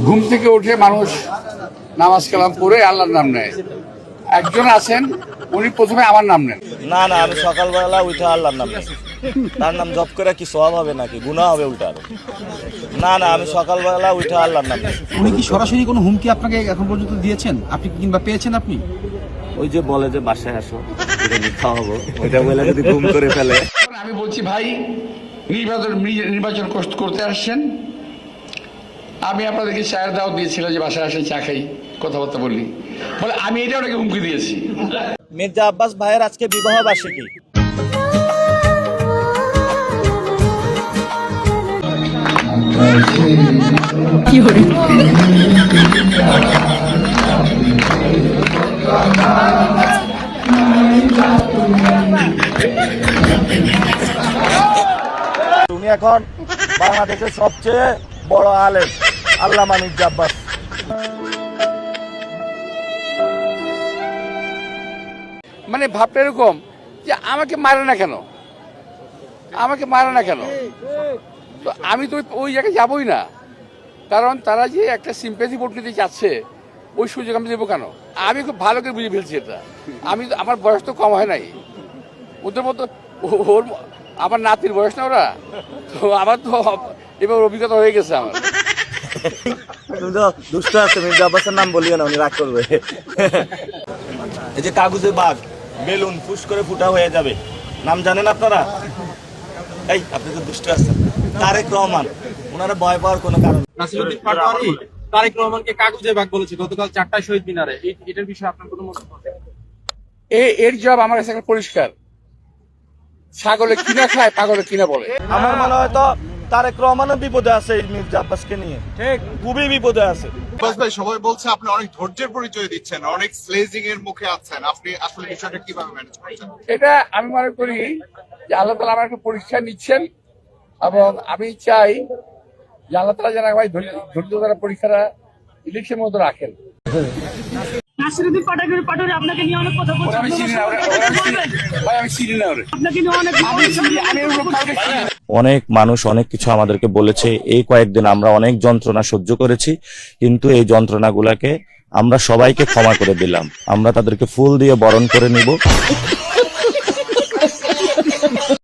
ঘুম থেকে উঠে মানুষ নামাজ কালাম পড়ে আল্লাহর নাম নেয়। একজন আছেন উনি প্রথমে আমার নাম নেন। না না, আমি সকালবেলা উঠে আল্লাহর নাম নেই। তার নাম জপ করে কি সওয়াব হবে নাকি, গুনাহ হবে উল্টা? না না, আমি সকালবেলা উঠে আল্লাহর নাম নেই। উনি কি সরাসরি কোনো হুমকি আপনাকে এখন পর্যন্ত দিয়েছেন, আপনি কিংবা পেয়েছেন আপনি? ওই যে বলে যে বাসায় আসো, এটা মিথ্যা হবো, ওইটা বলে যদি ঘুম করে ফেলে। আমি বলছি ভাই নির্বাচন করতে আসছেন, আমি আপনাদেরকে চায়ের দাওয়াত দিয়েছিলাম যে বাসায় আসেন চা খাই কথাবার্তা বললি, বলে আমি এটা ওনাকে হুমকি দিয়েছি। মির্জা আব্বাস ভাইয়ের আজকে বিবাহ বার্ষিকী। তুমি এখন বাংলাদেশের সবচেয়ে বড় আলেম আল্লামা মির্জা আব্বাস। মানে ভাবটা এরকম যে আমাকে মারে না কেন, আমাকে মারে না কেন, তো আমি তো ওই জায়গায় যাবই না। কারণ তারা যে একটা সিম্প্যাথি ভোট নিতে চাচ্ছে, ওই সুযোগ আমি দেবো কেন? আমি খুব ভালো করে বুঝে ফেলছি এটা। আমি আমার বয়স তো কম হয় নাই, ওদের মতো ওর আমার নাতির বয়স না ওরা, তো আমার তো এবার অভিজ্ঞতা হয়ে গেছে আমার। তুমি তো দুষ্ট আছে, মির্জা আব্বাসের নাম বলিও না, উনি রাগ করবে। এই যে কাগজের বাঘ, বেলুন ফুস করে ফুটা হয়ে যাবে, নাম জানেন আপনারা? এই আপনি তো দুষ্ট আছেন। তারেক রহমান, ওনারা ভয় পাওয়ার কোনো কারণ নেই। নাসিরউদ্দিন পাটোয়ারি তারেক রহমানকে কাগজে বাঘ বলেছে গতকাল 4টায় শহীদ মিনারে। এটার বিষয়ে আপনার কোনো মন্তব্য? এর জবাব আমার কাছে একটা পরিষ্কার, ছাগলে কিনা খায় পাগলে কিনা বলে। আমার মনে হয় তো তারেক রহমানও বিপদে আছে এই মির্জা আব্বাসকে নিয়ে, ঠিক খুবই বিপদে আছে। আব্বাস ভাই, সবাই বলছে আপনি অনেক ধৈর্যের পরিচয় দিচ্ছেন, অনেক স্লেজিং এর মুখে আছেন, আপনি আসলে বিষয়টা কিভাবে ম্যানেজ করছেন? এটা আমি মনে করি যে আল্লাহ তাআলা আমার একটা পরীক্ষা নিচ্ছেন, এবং আমি চাই যে আল্লাহ তাআলা যেন আমার ধৈর্য দ্বারা পরীক্ষাটা ইলেকশন মতো রাখেন। নাসিরউদ্দিন পাটোয়ারি আপনাকে নিয়ে অনেক কথা বলছে। আমি চিনি না ভাই, আমি চিনি না ওরে। আপনাকে নিয়ে অনেক আমি ওর কাউকে চিনি না। অনেক মানুষ অনেক কিছু আমাদেরকে বলেছে, এই কয়েকদিন আমরা অনেক যন্ত্রণা সহ্য করেছি, কিন্তু এই যন্ত্রণাগুলোকে আমরা সবাইকে ক্ষমা করে দিলাম। আমরা তাদেরকে ফুল দিয়ে বরণ করে নিব।